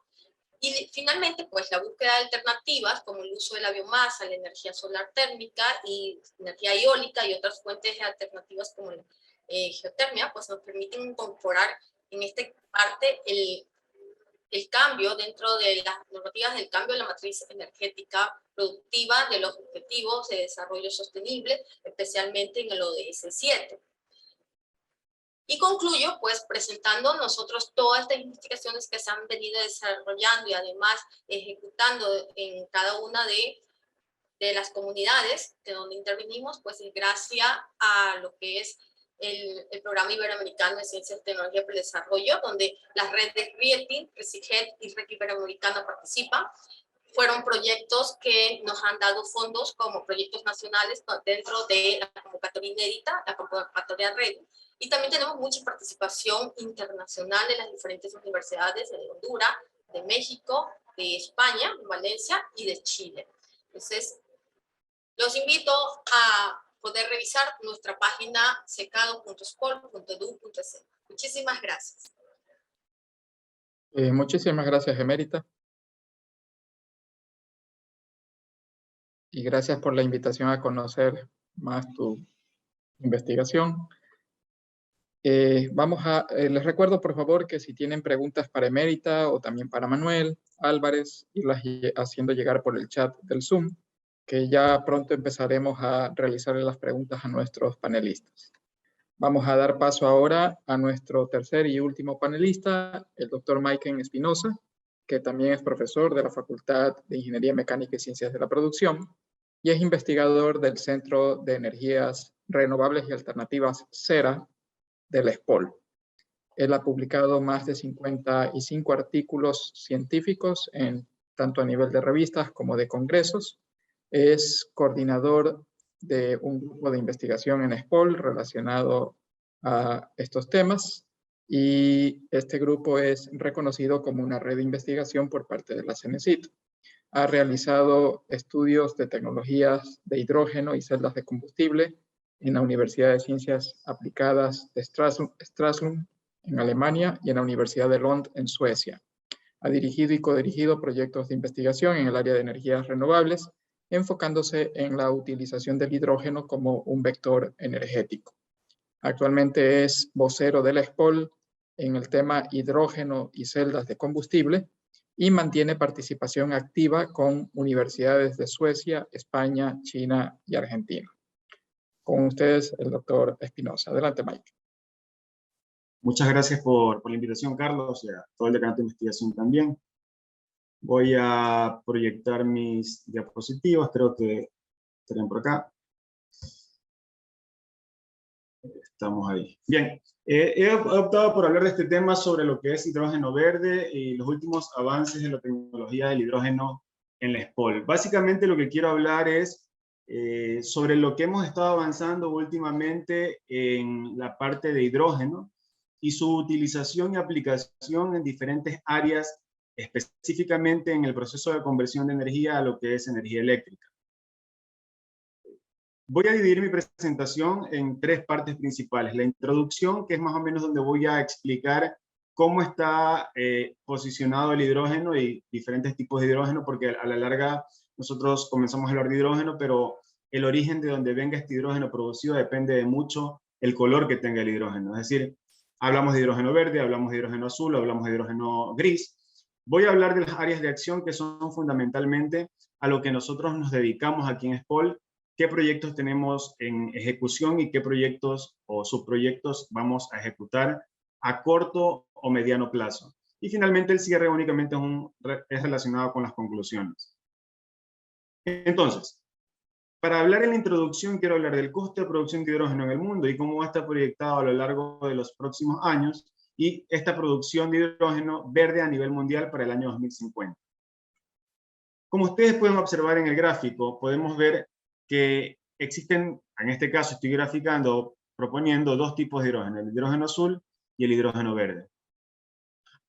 Speaker 3: Y finalmente, pues la búsqueda de alternativas como el uso de la biomasa, la energía solar térmica y energía eólica y otras fuentes alternativas como la geotermia, pues nos permiten incorporar en esta parte el cambio dentro de las normativas del cambio de la matriz energética productiva de los objetivos de desarrollo sostenible, especialmente en el ODS 7. Y concluyo pues presentando nosotros todas estas investigaciones que se han venido desarrollando y además ejecutando en cada una de las comunidades de donde intervenimos, pues gracias a lo que es el Programa Iberoamericano de Ciencias y Tecnología para el Desarrollo, donde las redes RIETI, RECIGED y REC Iberoamericana participan. Fueron proyectos que nos han dado fondos como proyectos nacionales dentro de la convocatoria inédita, la convocatoria RED. Y también tenemos mucha participación internacional en las diferentes universidades de Honduras, de México, de España, de Valencia y de Chile. Entonces, los invito a poder revisar nuestra página secado.spol.edu.es. Muchísimas gracias.
Speaker 1: Muchísimas gracias, Emérita. Y gracias por la invitación a conocer más tu investigación. Les recuerdo, por favor, que si tienen preguntas para Emérita o también para Manuel Álvarez, irlas haciendo llegar por el chat del Zoom, que ya pronto empezaremos a realizarle las preguntas a nuestros panelistas. Vamos a dar paso ahora a nuestro tercer y último panelista, el doctor Maiken Espinosa, que también es profesor de la Facultad de Ingeniería Mecánica y Ciencias de la Producción y es investigador del Centro de Energías Renovables y Alternativas CERA de la SPOL. Él ha publicado más de 55 artículos científicos, tanto a nivel de revistas como de congresos. Es coordinador de un grupo de investigación en SPOL relacionado a estos temas, y este grupo es reconocido como una red de investigación por parte de la CENESID. Ha realizado estudios de tecnologías de hidrógeno y celdas de combustible en la Universidad de Ciencias Aplicadas de Stralsund en Alemania y en la Universidad de Lund en Suecia. Ha dirigido y codirigido proyectos de investigación en el área de energías renovables, enfocándose en la utilización del hidrógeno como un vector energético. Actualmente es vocero de la SPOL en el tema hidrógeno y celdas de combustible y mantiene participación activa con universidades de Suecia, España, China y Argentina. Con ustedes, el doctor Espinosa. Adelante, Mike.
Speaker 4: Muchas gracias por la invitación, Carlos, y a todo el decanato de investigación también. Voy a proyectar mis diapositivas, creo que estarán por acá. Estamos ahí. Bien, he optado por hablar de este tema sobre lo que es hidrógeno verde y los últimos avances en la tecnología del hidrógeno en la SPOL. Básicamente lo que quiero hablar es sobre lo que hemos estado avanzando últimamente en la parte de hidrógeno y su utilización y aplicación en diferentes áreas, específicamente en el proceso de conversión de energía a lo que es energía eléctrica. Voy a dividir mi presentación en tres partes principales. La introducción, que es más o menos donde voy a explicar cómo está posicionado el hidrógeno y diferentes tipos de hidrógeno, porque a la larga nosotros comenzamos a hablar de hidrógeno, pero el origen de donde venga este hidrógeno producido depende de mucho el color que tenga el hidrógeno. Es decir, hablamos de hidrógeno verde, hablamos de hidrógeno azul, hablamos de hidrógeno gris. Voy a hablar de las áreas de acción que son fundamentalmente a lo que nosotros nos dedicamos aquí en SPOL, qué proyectos tenemos en ejecución y qué proyectos o subproyectos vamos a ejecutar a corto o mediano plazo. Y finalmente el cierre únicamente es relacionado con las conclusiones. Entonces, para hablar en la introducción, quiero hablar del costo de producción de hidrógeno en el mundo y cómo va a estar proyectado a lo largo de los próximos años y esta producción de hidrógeno verde a nivel mundial para el año 2050. Como ustedes pueden observar en el gráfico, podemos ver que existen, en este caso estoy graficando, proponiendo dos tipos de hidrógeno, el hidrógeno azul y el hidrógeno verde.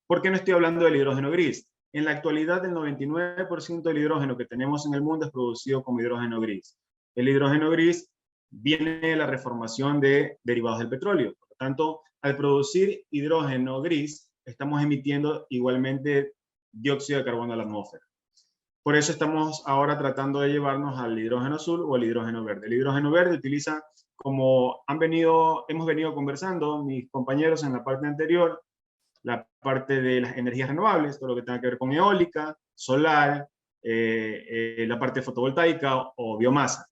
Speaker 4: ¿Por qué no estoy hablando del hidrógeno gris? En la actualidad, el 99% del hidrógeno que tenemos en el mundo es producido como hidrógeno gris. El hidrógeno gris viene de la reformación de derivados del petróleo. Por lo tanto, al producir hidrógeno gris, estamos emitiendo igualmente dióxido de carbono a la atmósfera. Por eso estamos ahora tratando de llevarnos al hidrógeno azul o al hidrógeno verde. El hidrógeno verde utiliza, como hemos venido conversando mis compañeros en la parte anterior, la parte de las energías renovables, todo lo que tenga que ver con eólica, solar, la parte fotovoltaica o biomasa.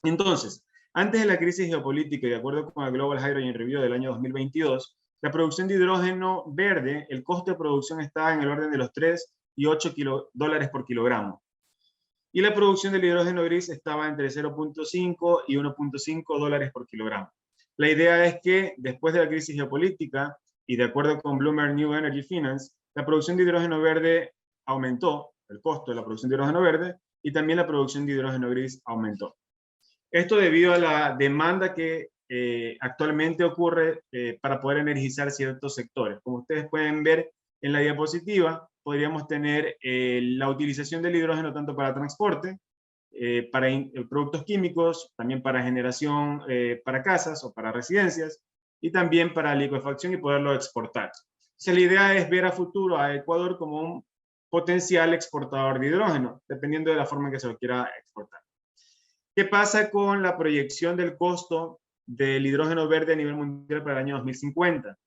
Speaker 4: Entonces, antes de la crisis geopolítica y de acuerdo con el Global Hydrogen Review del año 2022, la producción de hidrógeno verde, el costo de producción está en el orden de los 3 y 8 dólares por kilogramo. Y la producción del hidrógeno gris estaba entre 0.5 y 1.5 dólares por kilogramo. La idea es que después de la crisis geopolítica, y de acuerdo con Bloomberg New Energy Finance, la producción de hidrógeno verde aumentó, el costo de la producción de hidrógeno verde, y también la producción de hidrógeno gris aumentó. Esto debido a la demanda que actualmente ocurre para poder energizar ciertos sectores. Como ustedes pueden ver en la diapositiva, podríamos tener la utilización del hidrógeno tanto para transporte, para productos químicos, también para generación para casas o para residencias, y también para liquefacción y poderlo exportar. Entonces, la idea es ver a futuro a Ecuador como un potencial exportador de hidrógeno, dependiendo de la forma en que se lo quiera exportar. ¿Qué pasa con la proyección del costo del hidrógeno verde a nivel mundial para el año 2050?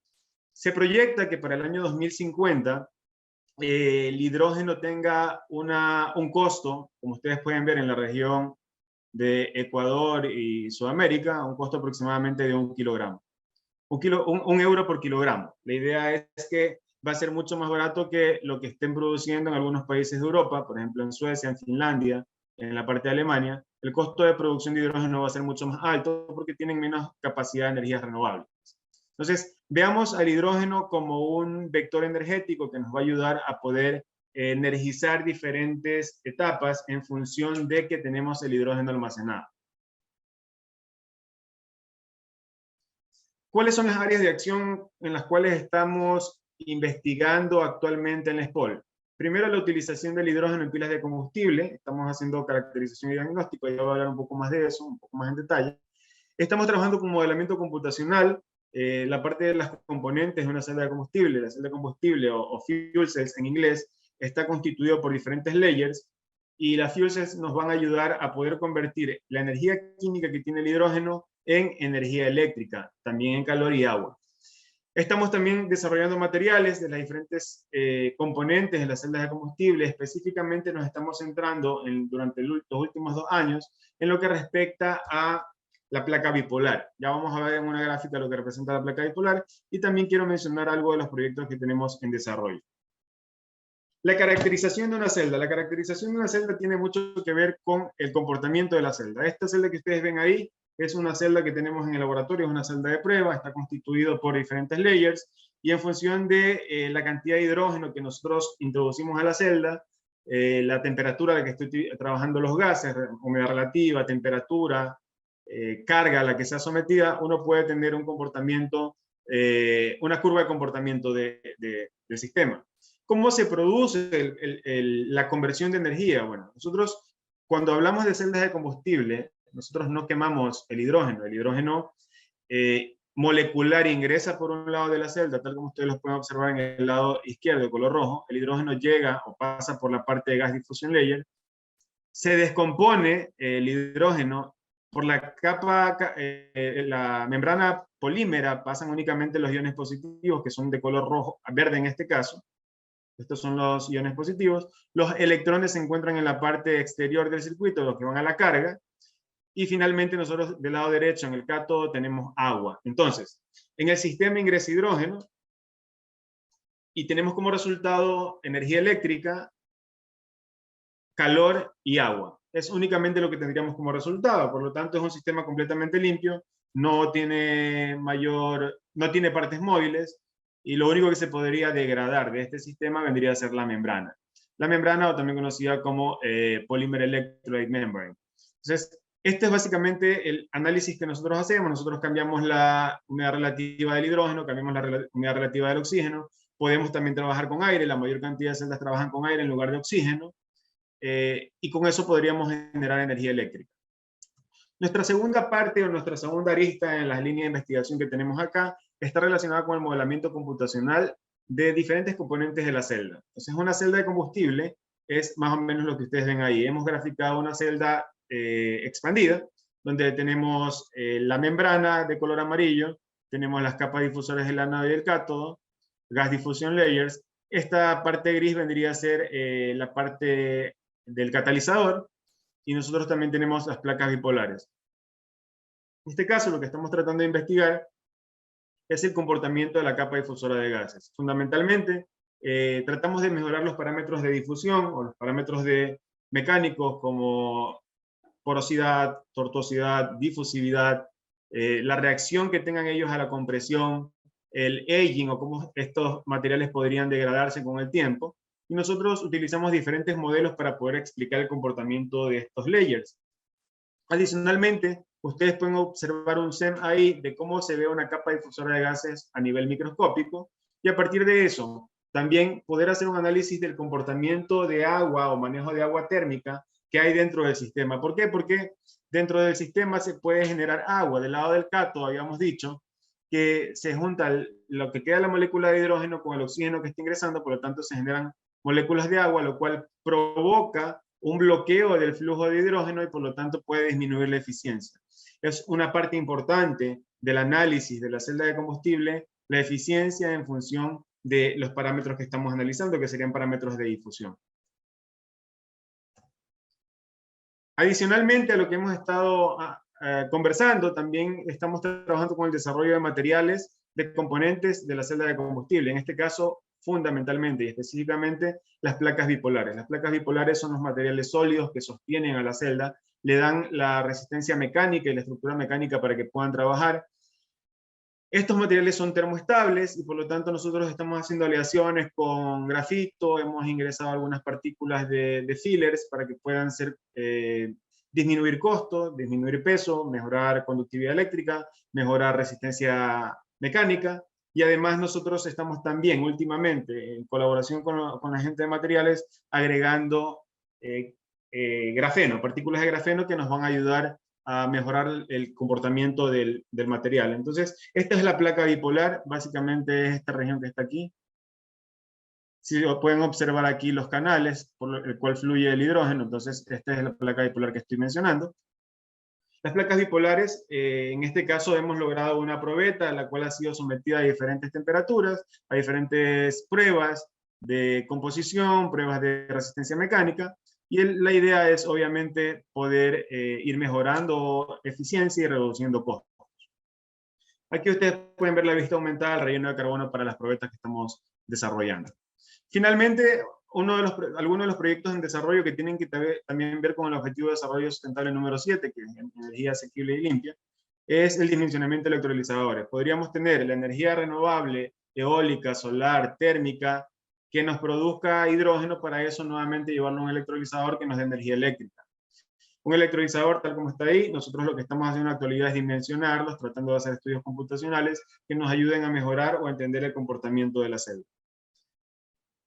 Speaker 4: Se proyecta que para el año 2050 el hidrógeno tenga un costo, como ustedes pueden ver en la región de Ecuador y Sudamérica, un costo aproximadamente de 1 kilogramo. Un euro por kilogramo. La idea es que va a ser mucho más barato que lo que estén produciendo en algunos países de Europa, por ejemplo en Suecia, en Finlandia, en la parte de Alemania. El costo de producción de hidrógeno va a ser mucho más alto porque tienen menos capacidad de energías renovables. Entonces, veamos al hidrógeno como un vector energético que nos va a ayudar a poder energizar diferentes etapas en función de que tenemos el hidrógeno almacenado. ¿Cuáles son las áreas de acción en las cuales estamos investigando actualmente en la SPOL? Primero, la utilización del hidrógeno en pilas de combustible. Estamos haciendo caracterización y diagnóstico, ya voy a hablar un poco más de eso, un poco más en detalle. Estamos trabajando con modelamiento computacional. La parte de las componentes de una celda de combustible, la celda de combustible o fuel cells en inglés, está constituido por diferentes layers, y las fuel cells nos van a ayudar a poder convertir la energía química que tiene el hidrógeno en energía eléctrica, también en calor y agua. Estamos también desarrollando materiales de las diferentes componentes de las celdas de combustible. Específicamente nos estamos centrando durante los últimos 2 años en lo que respecta a la placa bipolar. Ya vamos a ver en una gráfica lo que representa la placa bipolar, y también quiero mencionar algo de los proyectos que tenemos en desarrollo. La caracterización de una celda. La caracterización de una celda tiene mucho que ver con el comportamiento de la celda. Esta celda que ustedes ven ahí es una celda que tenemos en el laboratorio, es una celda de prueba, está constituido por diferentes layers, y en función de la cantidad de hidrógeno que nosotros introducimos a la celda, la temperatura a la que estoy trabajando los gases, humedad relativa, temperatura, carga a la que sea sometida, uno puede tener un comportamiento, una curva de comportamiento del sistema. ¿Cómo se produce la conversión de energía? Bueno, nosotros cuando hablamos de celdas de combustible, nosotros no quemamos el hidrógeno molecular ingresa por un lado de la celda, tal como ustedes lo pueden observar en el lado izquierdo de color rojo. El hidrógeno llega o pasa por la parte de gas difusión layer, se descompone el hidrógeno Por la capa, la membrana polímera pasan únicamente los iones positivos, que son de color rojo, verde en este caso. Estos son los iones positivos. Los electrones se encuentran en la parte exterior del circuito, los que van a la carga. Y finalmente nosotros del lado derecho, en el cátodo, tenemos agua. Entonces, en el sistema ingresa hidrógeno y tenemos como resultado energía eléctrica, calor y agua. Es únicamente lo que tendríamos como resultado. Por lo tanto, es un sistema completamente limpio, no tiene partes móviles, y lo único que se podría degradar de este sistema vendría a ser la membrana. La membrana, o también conocida como Polymer Electrolyte Membrane. Entonces, este es básicamente el análisis que nosotros hacemos. Nosotros cambiamos la humedad relativa del hidrógeno, cambiamos la humedad relativa del oxígeno. Podemos también trabajar con aire. La mayor cantidad de celdas trabajan con aire en lugar de oxígeno. Y con eso podríamos generar energía eléctrica. Nuestra segunda parte, o nuestra segunda arista en las líneas de investigación que tenemos acá, está relacionada con el modelamiento computacional de diferentes componentes de la celda. Entonces, una celda de combustible es más o menos lo que ustedes ven ahí. Hemos graficado una celda expandida, donde tenemos la membrana de color amarillo, tenemos las capas difusores del ánodo y del cátodo, gas diffusion layers. Esta parte gris vendría a ser la parte del catalizador, y nosotros también tenemos las placas bipolares. En este caso, lo que estamos tratando de investigar es el comportamiento de la capa difusora de gases. Fundamentalmente, tratamos de mejorar los parámetros de difusión, o los parámetros mecánicos como porosidad, tortuosidad, difusividad, la reacción que tengan ellos a la compresión, el aging, o cómo estos materiales podrían degradarse con el tiempo. Y nosotros utilizamos diferentes modelos para poder explicar el comportamiento de estos layers. Adicionalmente, ustedes pueden observar un SEM ahí de cómo se ve una capa difusora de gases a nivel microscópico, y a partir de eso, también poder hacer un análisis del comportamiento de agua o manejo de agua térmica que hay dentro del sistema. ¿Por qué? Porque dentro del sistema se puede generar agua. Del lado del cátodo habíamos dicho que se junta lo que queda de la molécula de hidrógeno con el oxígeno que está ingresando, por lo tanto se generan moléculas de agua, lo cual provoca un bloqueo del flujo de hidrógeno y por lo tanto puede disminuir la eficiencia. Es una parte importante del análisis de la celda de combustible, la eficiencia en función de los parámetros que estamos analizando, que serían parámetros de difusión. Adicionalmente a lo que hemos estado conversando, también estamos trabajando con el desarrollo de materiales de componentes de la celda de combustible. En este caso, fundamentalmente y específicamente, las placas bipolares. Las placas bipolares son los materiales sólidos que sostienen a la celda, le dan la resistencia mecánica y la estructura mecánica para que puedan trabajar. Estos materiales son termoestables y por lo tanto nosotros estamos haciendo aleaciones con grafito, hemos ingresado algunas partículas de fillers para que puedan disminuir costo, disminuir peso, mejorar conductividad eléctrica, mejorar resistencia mecánica. Y además nosotros estamos también últimamente, en colaboración con la gente de materiales, agregando grafeno, partículas de grafeno que nos van a ayudar a mejorar el comportamiento del material. Entonces, esta es la placa bipolar, básicamente es esta región que está aquí. Si pueden observar aquí los canales por el cual fluye el hidrógeno, entonces esta es la placa bipolar que estoy mencionando. Las placas bipolares, en este caso hemos logrado una probeta, la cual ha sido sometida a diferentes temperaturas, a diferentes pruebas de composición, pruebas de resistencia mecánica, y la idea es obviamente poder ir mejorando eficiencia y reduciendo costos. Aquí ustedes pueden ver la vista aumentada del relleno de carbono para las probetas que estamos desarrollando. Finalmente, algunos de los proyectos en desarrollo que tienen que también ver con el Objetivo de Desarrollo Sustentable número 7, que es energía asequible y limpia, es el dimensionamiento de electrolizadores. Podríamos tener la energía renovable, eólica, solar, térmica, que nos produzca hidrógeno, para eso nuevamente llevarlo a un electrolizador que nos dé energía eléctrica. Un electrolizador tal como está ahí, nosotros lo que estamos haciendo en la actualidad es dimensionarlos, tratando de hacer estudios computacionales que nos ayuden a mejorar o a entender el comportamiento de la celda.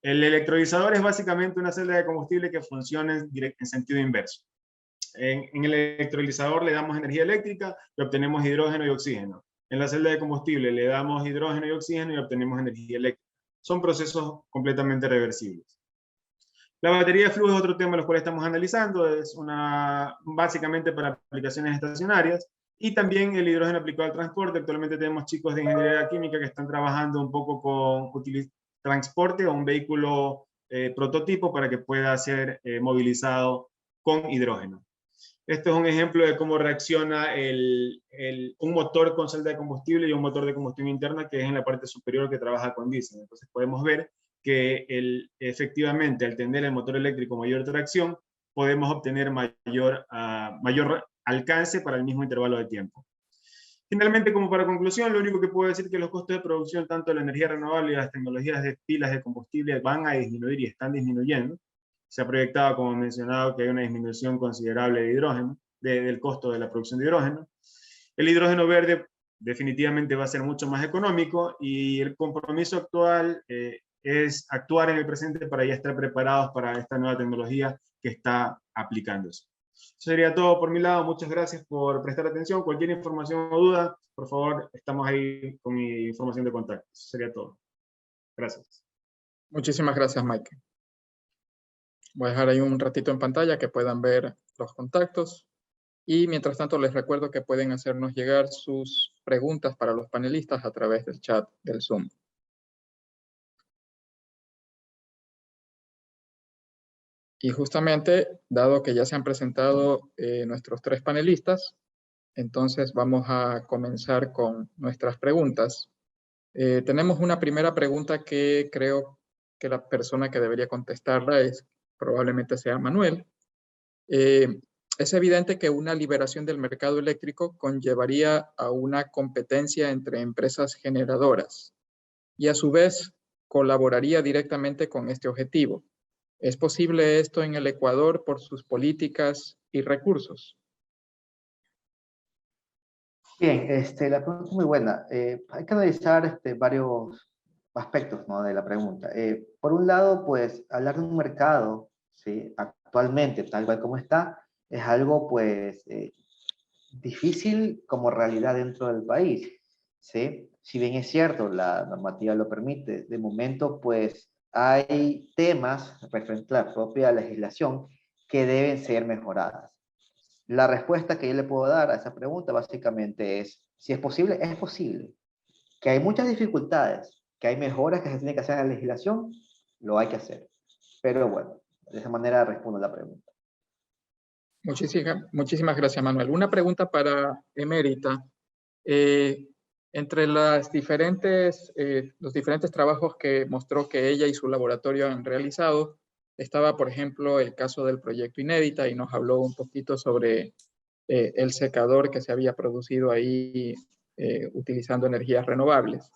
Speaker 4: El electrolizador es básicamente una celda de combustible que funciona en sentido inverso. En el electrolizador le damos energía eléctrica y obtenemos hidrógeno y oxígeno. En la celda de combustible le damos hidrógeno y oxígeno y obtenemos energía eléctrica. Son procesos completamente reversibles. La batería de flujo es otro tema los cuales estamos analizando, es básicamente para aplicaciones estacionarias, y también el hidrógeno aplicado al transporte. Actualmente tenemos chicos de ingeniería química que están trabajando un poco con transporte o un vehículo prototipo para que pueda ser movilizado con hidrógeno. Este es un ejemplo de cómo reacciona un motor con celda de combustible y un motor de combustión interna, que es en la parte superior que trabaja con diésel. Entonces podemos ver que efectivamente al tener el motor eléctrico mayor tracción, podemos obtener mayor alcance para el mismo intervalo de tiempo. Finalmente, como para conclusión, lo único que puedo decir es que los costos de producción, tanto de la energía renovable y las tecnologías de pilas de combustible, van a disminuir y están disminuyendo. Se ha proyectado, como mencionado, que hay una disminución considerable de hidrógeno, del costo de la producción de hidrógeno. El hidrógeno verde definitivamente va a ser mucho más económico, y el compromiso actual es actuar en el presente para ya estar preparados para esta nueva tecnología que está aplicándose. Eso sería todo por mi lado. Muchas gracias por prestar atención. Cualquier información o duda, por favor, estamos ahí con mi información de contacto. Eso sería todo. Gracias.
Speaker 1: Muchísimas gracias, Mike. Voy a dejar ahí un ratito en pantalla que puedan ver los contactos. Y mientras tanto les recuerdo que pueden hacernos llegar sus preguntas para los panelistas a través del chat del Zoom. Y justamente, dado que ya se han presentado nuestros tres panelistas, entonces vamos a comenzar con nuestras preguntas. Tenemos una primera pregunta que creo que la persona que debería contestarla probablemente sea Manuel. Es evidente que una liberación del mercado eléctrico conllevaría a una competencia entre empresas generadoras y a su vez colaboraría directamente con este objetivo. ¿Es posible esto en el Ecuador por sus políticas y recursos?
Speaker 2: Bien, la pregunta es muy buena. Hay que analizar varios aspectos, ¿no?, de la pregunta. Por un lado, pues, hablar de un mercado, ¿sí?, actualmente, tal cual como está, es algo, pues, difícil como realidad dentro del país, ¿sí? Si bien es cierto, la normativa lo permite, de momento, pues, hay temas referentes a la propia legislación que deben ser mejoradas. La respuesta que yo le puedo dar a esa pregunta básicamente es, si es posible, es posible. Que hay muchas dificultades, que hay mejoras que se tienen que hacer en la legislación, lo hay que hacer. Pero bueno, de esa manera respondo a la pregunta.
Speaker 1: Muchísimas gracias, Manuel. Una pregunta para Emérita. Entre los diferentes trabajos que mostró que ella y su laboratorio han realizado, estaba, por ejemplo, el caso del proyecto Inédita, y nos habló un poquito sobre el secador que se había producido ahí utilizando energías renovables.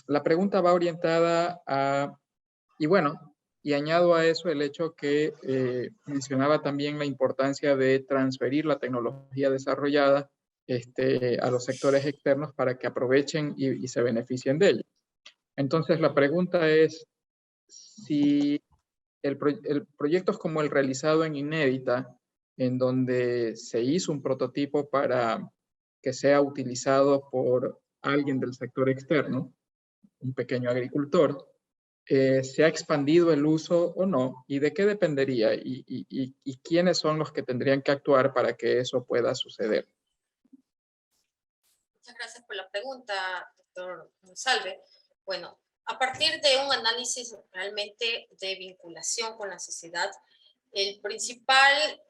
Speaker 1: La pregunta va orientada a, y bueno, y añado a eso el hecho que mencionaba también la importancia de transferir la tecnología desarrollada a los sectores externos para que aprovechen y se beneficien de ella. Entonces la pregunta es si proyectos como el realizado en Inédita, en donde se hizo un prototipo para que sea utilizado por alguien del sector externo, un pequeño agricultor, ¿se ha expandido el uso o no? ¿Y de qué dependería? ¿Y quiénes son los que tendrían que actuar para que eso pueda suceder?
Speaker 3: Muchas gracias por la pregunta, doctor Monsalve. Bueno, a partir de un análisis realmente de vinculación con la sociedad, el principal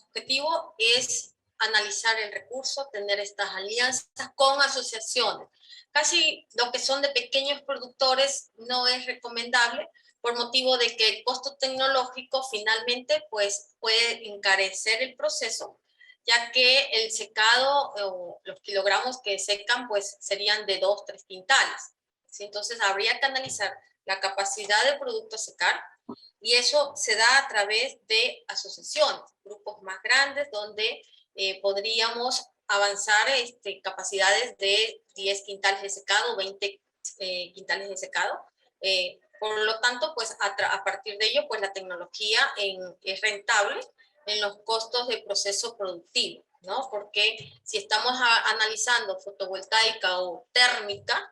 Speaker 3: objetivo es analizar el recurso, tener estas alianzas con asociaciones. Casi lo que son de pequeños productores no es recomendable por motivo de que el costo tecnológico finalmente pues, puede encarecer el proceso, ya que el secado o los kilogramos que secan pues serían de 2-3 quintales. ¿Sí? Entonces habría que analizar la capacidad del producto a secar, y eso se da a través de asociaciones, grupos más grandes donde podríamos avanzar capacidades de 10 quintales de secado, 20 quintales de secado. Por lo tanto, pues a partir de ello, pues la tecnología es rentable en los costos de proceso productivo, ¿no? Porque si estamos analizando fotovoltaica o térmica,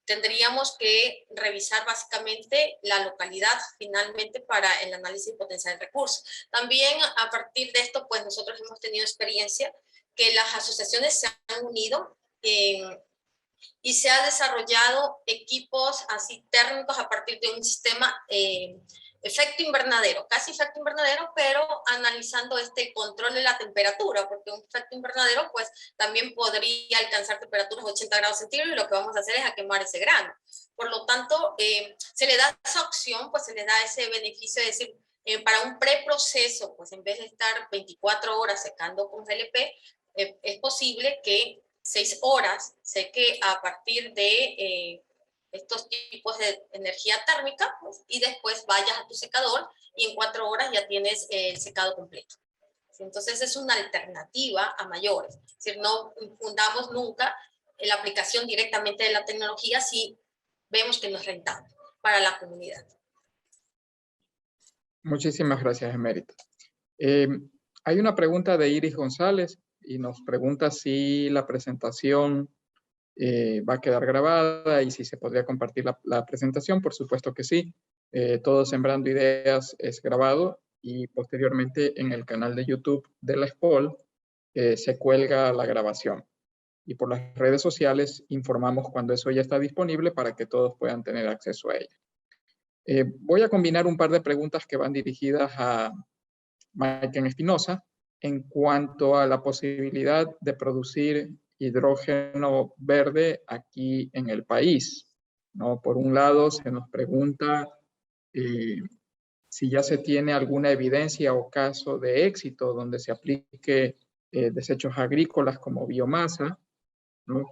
Speaker 3: tendríamos que revisar básicamente la localidad finalmente para el análisis potencial de recursos. También a partir de esto, pues nosotros hemos tenido experiencia que las asociaciones se han unido y se ha desarrollado equipos así térmicos a partir de un sistema efecto invernadero, casi efecto invernadero, pero analizando este control de la temperatura, porque un efecto invernadero pues también podría alcanzar temperaturas de 80 grados centígrados y lo que vamos a hacer es a quemar ese grano. Por lo tanto, se le da esa opción, pues se le da ese beneficio de decir, para un preproceso, pues en vez de estar 24 horas secando con GLP, es posible que 6 horas seque a partir de estos tipos de energía térmica, pues, y después vayas a tu secador y en 4 horas ya tienes el secado completo. Entonces es una alternativa a mayores. Es decir, no fundamos nunca la aplicación directamente de la tecnología si vemos que no es rentable para la comunidad.
Speaker 1: Muchísimas gracias, Emérita. Hay una pregunta de Iris González y nos pregunta si la presentación va a quedar grabada y si se podría compartir la presentación. Por supuesto que sí. Todo Sembrando Ideas es grabado y posteriormente en el canal de YouTube de la SPOL se cuelga la grabación. Y por las redes sociales informamos cuando eso ya está disponible para que todos puedan tener acceso a ella. Voy a combinar un par de preguntas que van dirigidas a Maiken Espinosa en cuanto a la posibilidad de producir hidrógeno verde aquí en el país, ¿no? Por un lado, se nos pregunta si ya se tiene alguna evidencia o caso de éxito donde se aplique desechos agrícolas como biomasa, ¿no?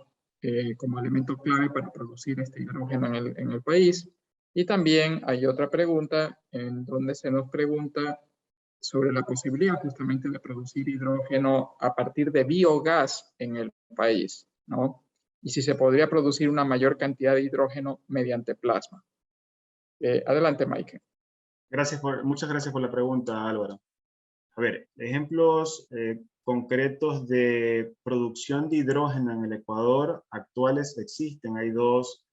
Speaker 1: Como elemento clave para producir este hidrógeno en el país. Y también hay otra pregunta en donde se nos pregunta sobre la posibilidad justamente de producir hidrógeno a partir de biogás en el país, ¿no? Y si se podría producir una mayor cantidad de hidrógeno mediante plasma. Adelante, Maiken.
Speaker 4: Muchas gracias por la pregunta, Álvaro. A ver, ejemplos concretos de producción de hidrógeno en el Ecuador actuales existen. Hay 2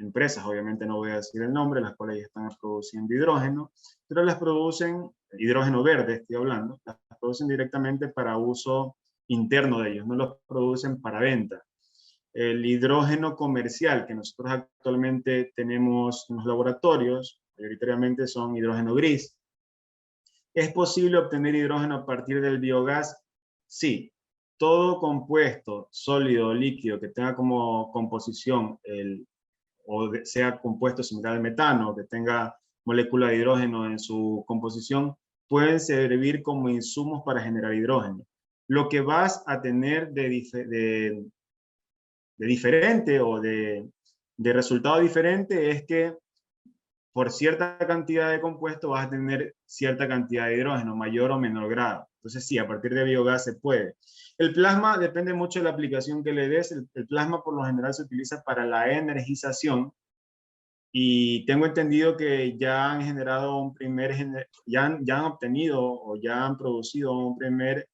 Speaker 4: empresas, obviamente no voy a decir el nombre, las cuales ya están produciendo hidrógeno, pero las producen, hidrógeno verde estoy hablando, las producen directamente para uso interno de ellos, no los producen para venta. El hidrógeno comercial que nosotros actualmente tenemos en los laboratorios, mayoritariamente son hidrógeno gris. ¿Es posible obtener hidrógeno a partir del biogás? Sí. Todo compuesto sólido o líquido que tenga como composición o sea compuesto similar al metano, que tenga molécula de hidrógeno en su composición, pueden servir como insumos para generar hidrógeno. Lo que vas a tener de diferente o de resultado diferente es que por cierta cantidad de compuesto vas a tener cierta cantidad de hidrógeno, mayor o menor grado. Entonces sí, a partir de biogás se puede. El plasma depende mucho de la aplicación que le des. El plasma por lo general se utiliza para la energización y tengo entendido que ya han generado un primer, ya han obtenido o ya han producido un primer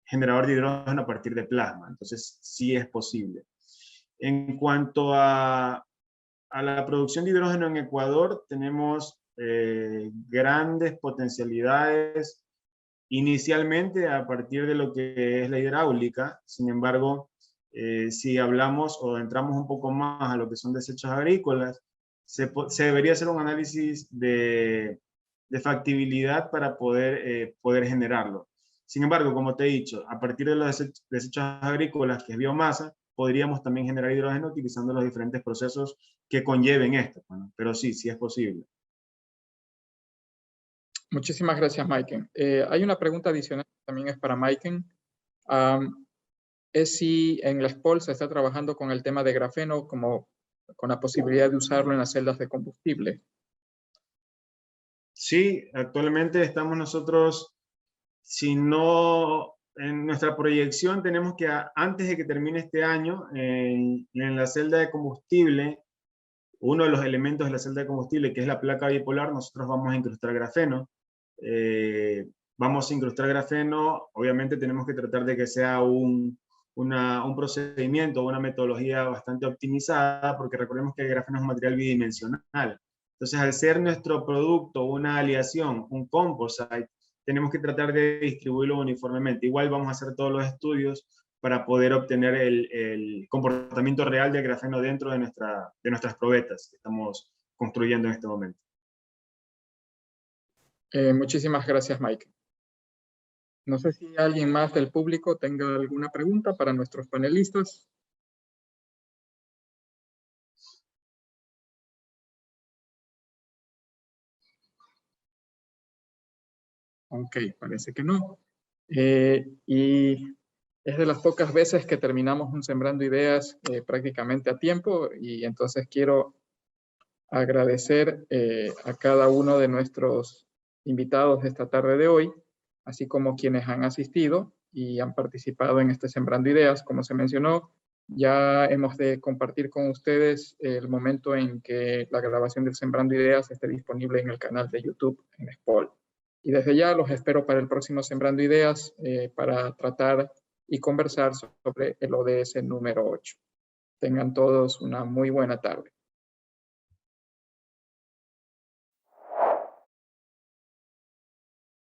Speaker 4: generador de hidrógeno a partir de plasma. Entonces sí es posible. En cuanto a la producción de hidrógeno en Ecuador, tenemos grandes potencialidades inicialmente a partir de lo que es la hidráulica. Sin embargo, si hablamos o entramos un poco más a lo que son desechos agrícolas, se debería hacer un análisis de factibilidad para poder generarlo. Sin embargo, como te he dicho, a partir de los desechos agrícolas, que es biomasa, podríamos también generar hidrógeno utilizando los diferentes procesos que conlleven esto. Bueno, pero sí, sí es posible.
Speaker 1: Muchísimas gracias, Maiken. Hay una pregunta adicional que también es para Maiken. Es si en la SPOL se está trabajando con el tema de grafeno como con la posibilidad de usarlo en las celdas de combustible.
Speaker 4: Sí, actualmente estamos nosotros, si no, en nuestra proyección tenemos que antes de que termine este año, en la celda de combustible, uno de los elementos de la celda de combustible, que es la placa bipolar, nosotros vamos a incrustar grafeno. Vamos a incrustar grafeno, obviamente tenemos que tratar de que sea un un procedimiento o una metodología bastante optimizada, porque recordemos que el grafeno es un material bidimensional. Entonces, al ser nuestro producto una aleación, un composite, tenemos que tratar de distribuirlo uniformemente. Igual vamos a hacer todos los estudios para poder obtener el comportamiento real del grafeno dentro de nuestras probetas que estamos construyendo en este momento.
Speaker 1: Muchísimas gracias, Mike. No sé si alguien más del público tenga alguna pregunta para nuestros panelistas. Ok, parece que no. Y es de las pocas veces que terminamos un Sembrando Ideas prácticamente a tiempo, y entonces quiero agradecer a cada uno de nuestros invitados esta tarde de hoy, así como quienes han asistido y han participado en este Sembrando Ideas. Como se mencionó, ya hemos de compartir con ustedes el momento en que la grabación del Sembrando Ideas esté disponible en el canal de YouTube en SPOL. Y desde ya los espero para el próximo Sembrando Ideas para tratar y conversar sobre el ODS número 8. Tengan todos una muy buena tarde.